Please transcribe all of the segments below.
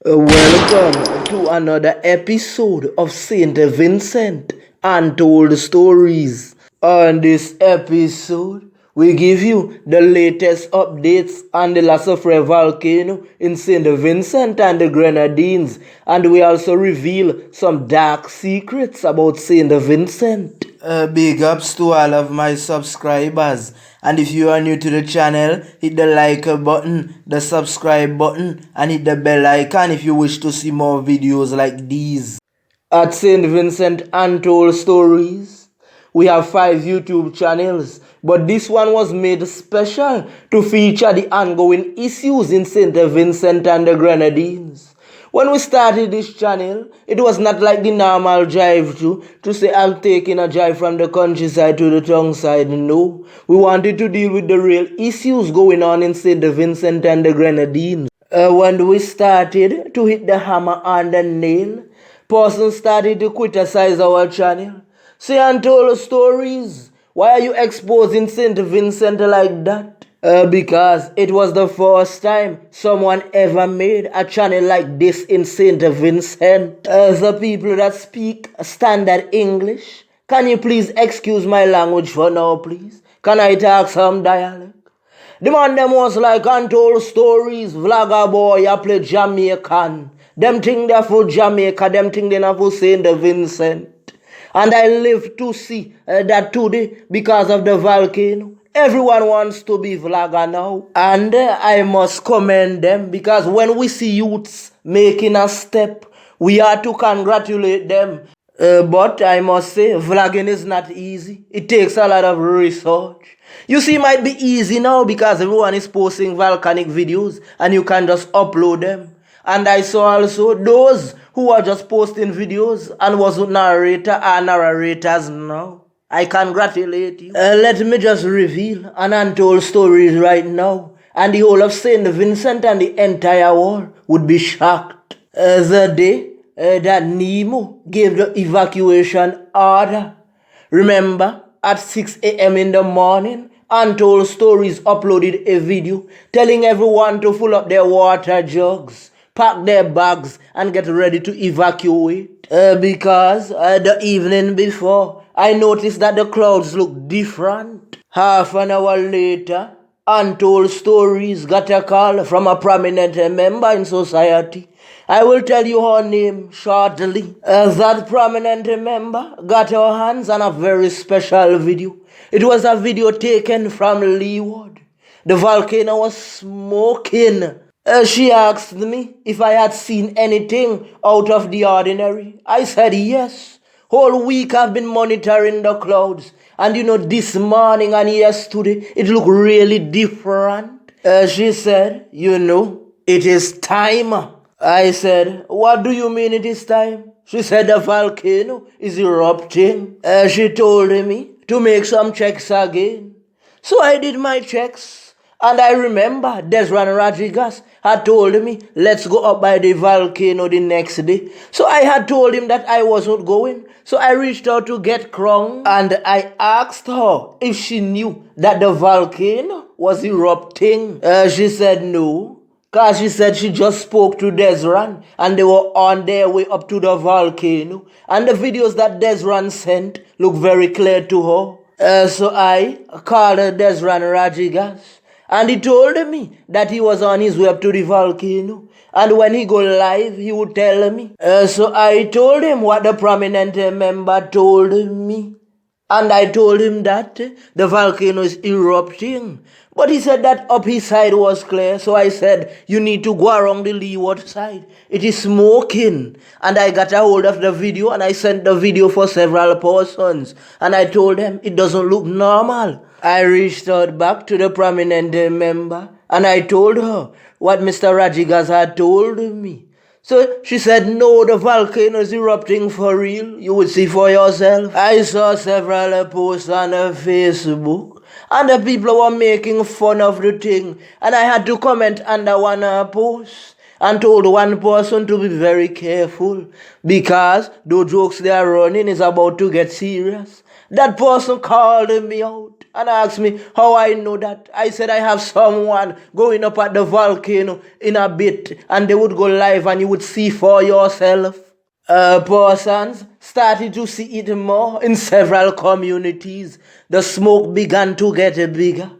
Welcome to another episode of Saint Vincent Untold Stories. On this episode, we give you the latest updates on the La soufriere volcano in Saint Vincent and the Grenadines, and we also reveal some dark secrets about Saint Vincent. Big ups to all of my subscribers, and if you are new to the channel, hit the like button, the subscribe button, and hit the bell icon if you wish to see more videos like these. At St. Vincent Untold Stories, we have 5 YouTube channels, but this one was made special to feature the ongoing issues in St. Vincent and the Grenadines. When we started this channel, it was not like the normal drive to say I'm taking a drive from the countryside to the town side. No, we wanted to deal with the real issues going on in St. Vincent and the Grenadines. When we started to hit the hammer on the nail, persons started to criticize our channel. Say untold stories. Why are you exposing St. Vincent like that? Because it was the first time someone ever made a channel like this in St. Vincent. The people that speak standard English, can you please excuse my language for now, please? Can I talk some dialect? The man them was like untold stories, vlogger boy, I play Jamaican. Them think they're for Jamaica, them think they're not for St. Vincent. And I live to see that today, because of the volcano, everyone wants to be vlogger now. And I must commend them, because when we see youths making a step, we are to congratulate them. But I must say, vlogging is not easy. It takes a lot of research. You see, it might be easy now because everyone is posting volcanic videos and you can just upload them. And I saw also those who are just posting videos and was narrator and narrators now. I congratulate you. Let me just reveal an untold story right now, and the whole of St. Vincent and the entire world would be shocked. The day that Nemo gave the evacuation order. Remember, at 6 a.m. in the morning, Untold Stories uploaded a video telling everyone to fill up their water jugs, pack their bags, and get ready to evacuate. Because the evening before, I noticed that the clouds looked different. Half an hour later, Untold Stories got a call from a prominent member in society. I will tell you her name shortly. That prominent member got her hands on a very special video. It was a video taken from leeward. The volcano was smoking. She asked me if I had seen anything out of the ordinary. I said yes. Whole week I've been monitoring the clouds. And you know, this morning and yesterday, it looked really different. She said, you know, it is time. I said, what do you mean it is time? She said the volcano is erupting. She told me to make some checks again. So I did my checks. And I remember Desran Rodriguez had told me, let's go up by the volcano the next day. So I had told him that I wasn't going. So I reached out to get Krong and I asked her if she knew that the volcano was erupting. She said no. Because she said she just spoke to Desran and they were on their way up to the volcano. And the videos that Desran sent look very clear to her. So I called Desran Rodriguez. And he told me that he was on his way up to the volcano. And when he go live, he would tell me. So I told him what the prominent member told me. And I told him that the volcano is erupting. But he said that up his side was clear. So I said, you need to go around the leeward side. It is smoking. And I got a hold of the video and I sent the video for several persons. And I told them it doesn't look normal. I reached out back to the prominent member and I told her what Mr. Rodriguez had told me. So she said, no, the volcano is erupting for real. You will see for yourself. I saw several posts on Facebook and the people were making fun of the thing. And I had to comment under one post. and told one person to be very careful because the jokes they are running is about to get serious. That person called me out and asked me how I know that. I said I have someone going up at the volcano in a bit and they would go live and you would see for yourself. Persons started to see it more in several communities. The smoke began to get bigger.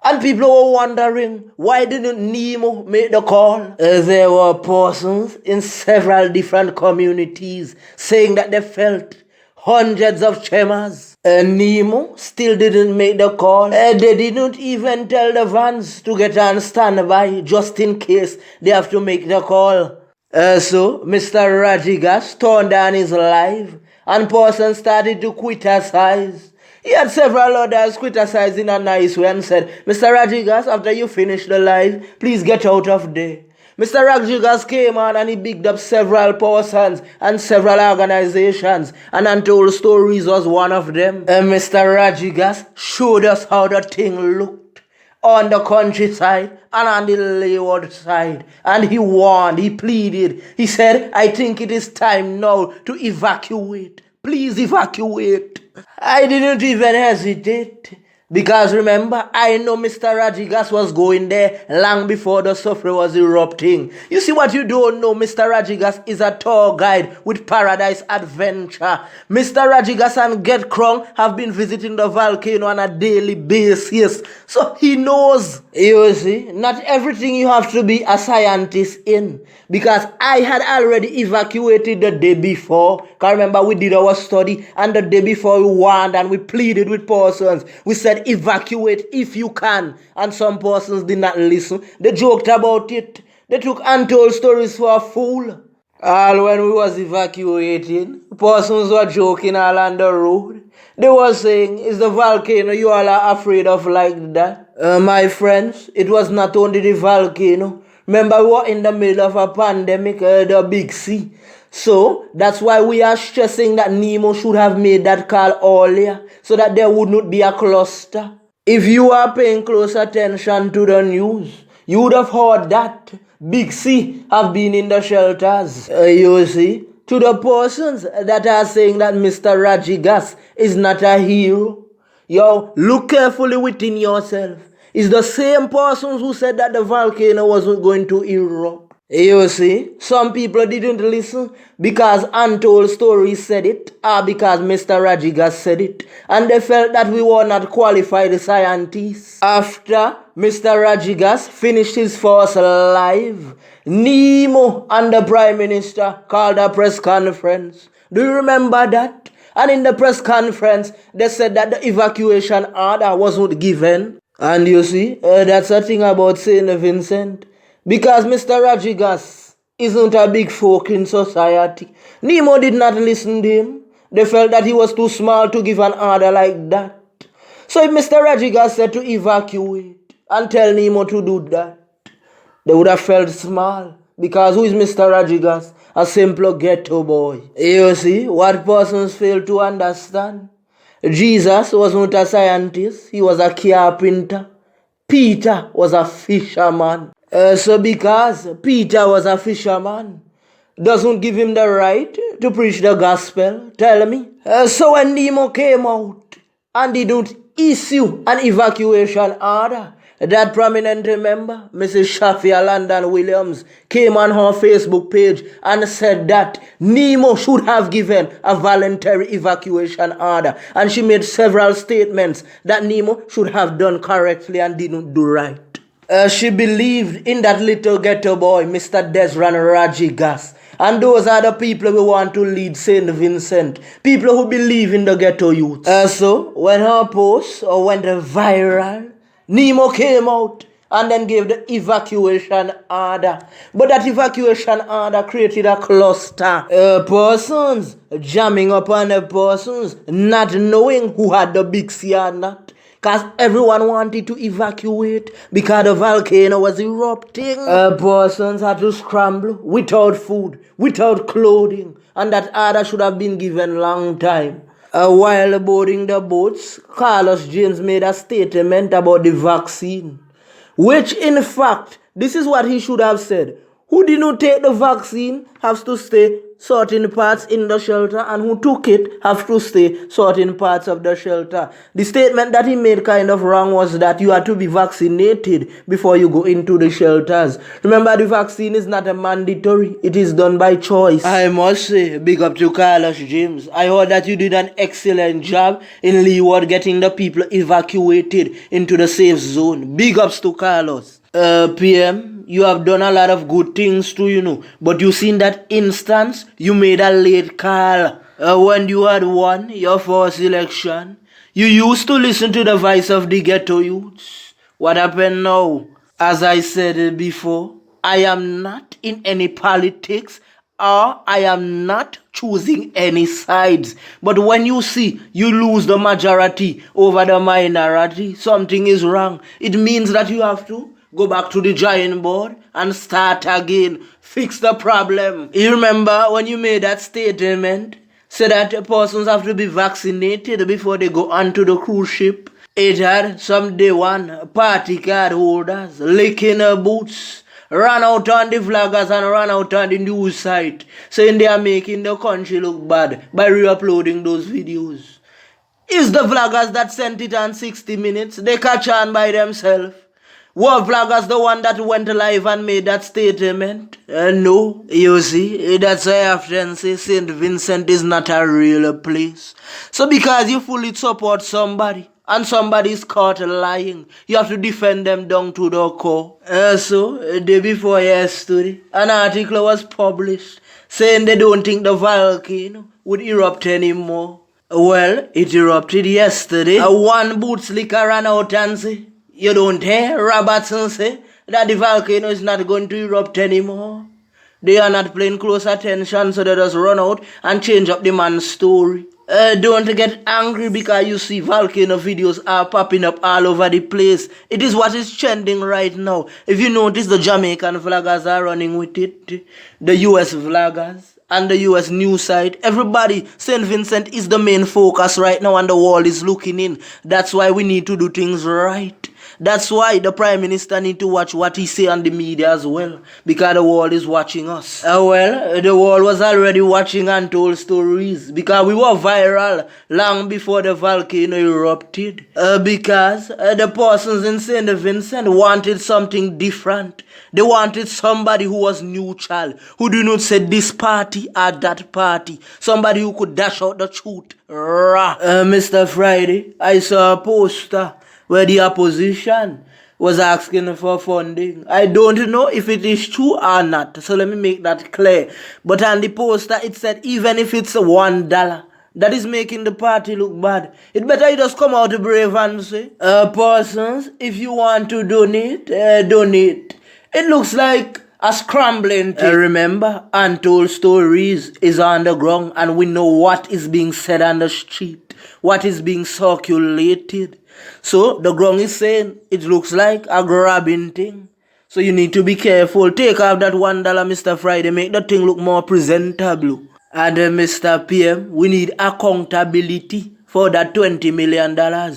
And people were wondering, why didn't Nemo make the call? There were persons in several different communities saying that they felt hundreds of tremors. Nemo still didn't make the call. They didn't even tell the vans to get on standby just in case they have to make the call. So Mr. Rajigas turned on his live and person started to criticize. He had several others criticize in a nice way and said, Mr. Rajigas, after you finish the live, please get out of there. Mr. Rajigas came on and he bigged up several persons and several organizations, and Untold Stories was one of them. Mr. Rajigas showed us how the thing looked on the countryside and on the leeward side. And he warned, he pleaded. He said, I think it is time now to evacuate. Please evacuate. I didn't even hesitate. Because remember, I know Mr. Rajigas was going there long before the soufriere was erupting. You see what you don't know, Mr. Rajigas is a tour guide with Paradise Adventure. Mr. Rajigas and Get Krong have been visiting the volcano on a daily basis. So he knows. You see, not everything you have to be a scientist in. Because I had already evacuated the day before. Because remember, we did our study and the day before we warned and we pleaded with persons. We said, evacuate if you can, and some persons did not listen. They joked about it. They took Untold Stories for a fool. All when we was evacuating, persons were joking all on the road. They were saying, is the volcano you all are afraid of like that? My friends, it was not only the volcano. Remember, we were in the middle of a pandemic, the Big C. So, that's why we are stressing that Nemo should have made that call earlier, so that there would not be a cluster. If you are paying close attention to the news, you would have heard that Big C have been in the shelters. You see, to the persons that are saying that Mr. Rajigas is not a hero, yo, look carefully within yourself. It's the same persons who said that the volcano wasn't going to erupt. You see, some people didn't listen because Untold Stories said it or because Mr. Rajigas said it, and they felt that we were not qualified scientists. After Mr. Rajigas finished his first live, Nemo and the Prime Minister called a press conference. Do you remember that? And in the press conference, they said that the evacuation order wasn't given. And you see, that's a thing about St. Vincent. Because Mr. Rajigas isn't a big folk in society. Nemo did not listen to him. They felt that he was too small to give an order like that. So if Mr. Rajigas said to evacuate and tell Nemo to do that, they would have felt small. Because who is Mr. Rajigas? A simple ghetto boy. You see, what persons fail to understand? Jesus was not a scientist. He was a carpenter. Peter was a fisherman. So because Peter was a fisherman, doesn't give him the right to preach the gospel, tell me. So when Nemo came out and didn't issue an evacuation order, that prominent member, Mrs. Shafia London Williams, came on her Facebook page and said that Nemo should have given a voluntary evacuation order. And she made several statements that Nemo should have done correctly and didn't do right. She believed in that little ghetto boy, Mr. Desran Rajigas. And those are the people we want to lead St. Vincent. People who believe in the ghetto youth. So, when her post went viral, Nemo came out and then gave the evacuation order. But that evacuation order created a cluster. Persons jamming upon the persons, not knowing who had the big C or not. Because everyone wanted to evacuate because the volcano was erupting. Persons had to scramble without food, without clothing. And that order should have been given long time. While boarding the boats, Carlos James made a statement about the vaccine. Which in fact, this is what he should have said. Who did not take the vaccine has to stay certain parts in the shelter, and who took it have to stay certain parts of the shelter. The statement that he made kind of wrong was that you have to be vaccinated before you go into the shelters. Remember, the vaccine is not a mandatory, it is done by choice. I must say, big up to Carlos James. I heard that you did an excellent job in Leeward getting the people evacuated into the safe zone. Big ups to Carlos. PM, you have done a lot of good things too, but you seen that instance, you made a late call. When you had won your first election, you used to listen to the voice of the ghetto youths. What happened now? As I said before, I am not in any politics, or I am not choosing any sides. But when you see you lose the majority over the minority, something is wrong. It means that you have to go back to the drawing board and start again. Fix the problem. You remember when you made that statement? Say that persons have to be vaccinated before they go onto the cruise ship. It had some day one party card holders licking their boots, ran out on the vloggers and ran out on the news site, saying they are making the country look bad by re-uploading those videos. It's the vloggers that sent it on 60 Minutes. They catch on by themselves. Were vloggers the one that went live and made that statement? No. You see, that's why I often say St. Vincent is not a real place. So because you fully support somebody, and somebody is caught lying, you have to defend them down to the core. So, the day before yesterday, an article was published saying they don't think the volcano would erupt anymore. Well, it erupted yesterday. One boot slicker ran out and said, you don't hear Robertson say that the volcano is not going to erupt anymore. They are not paying close attention, so they just run out and change up the man's story. Don't get angry because you see volcano videos are popping up all over the place. It is what is trending right now. If you notice, the Jamaican vloggers are running with it, the US vloggers and the US news site. Everybody, St. Vincent is the main focus right now and the world is looking in. That's why we need to do things right. That's why the Prime Minister need to watch what he say on the media as well, because the world is watching us. Well, the world was already watching Untold Stories, because we were viral long before the volcano erupted. Because the persons in St. Vincent wanted something different. They wanted somebody who was neutral, who do not say this party or that party. Somebody who could dash out the truth. Mr. Friday, I saw a poster where the opposition was asking for funding. I don't know if it is true or not, so let me make that clear. But on the poster, it said even if it's $1, that is making the party look bad. It better you just come out brave and say, persons, if you want to donate, donate. It looks like a scrambling thing. Remember, Untold Stories is on the ground and we know what is being said on the street, what is being circulated. So the ground is saying it looks like a grabbing thing. So you need to be careful. Take off that $1, Mr. Friday. Make the thing look more presentable. And Mr. PM, we need accountability for that $20 million.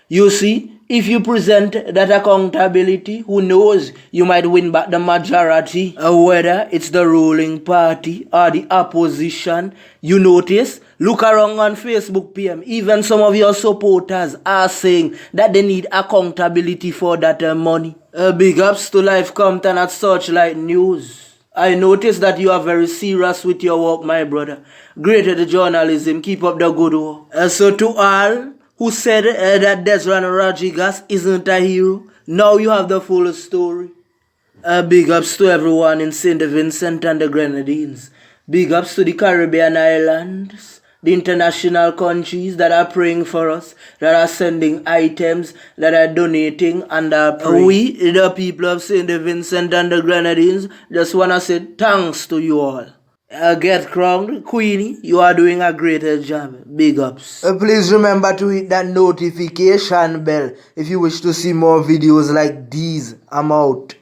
You see, if you present that accountability, who knows, you might win back the majority. Whether it's the ruling party or the opposition. You notice, look around on Facebook, PM. Even some of your supporters are saying that they need accountability for that money. Big ups to Life Compton at Searchlight News. I noticed that you are very serious with your work, my brother. Great at the journalism. Keep up the good work. So to all who said that Desran Rodriguez isn't a hero, now you have the full story. Big ups to everyone in St. Vincent and the Grenadines. Big ups to the Caribbean islands, the international countries that are praying for us, that are sending items, that are donating and are praying. We, the people of St. Vincent and the Grenadines, just want to say thanks to you all. Get crowned, Queenie. You are doing a great job. Big ups. Please remember to hit that notification bell if you wish to see more videos like these. I'm out.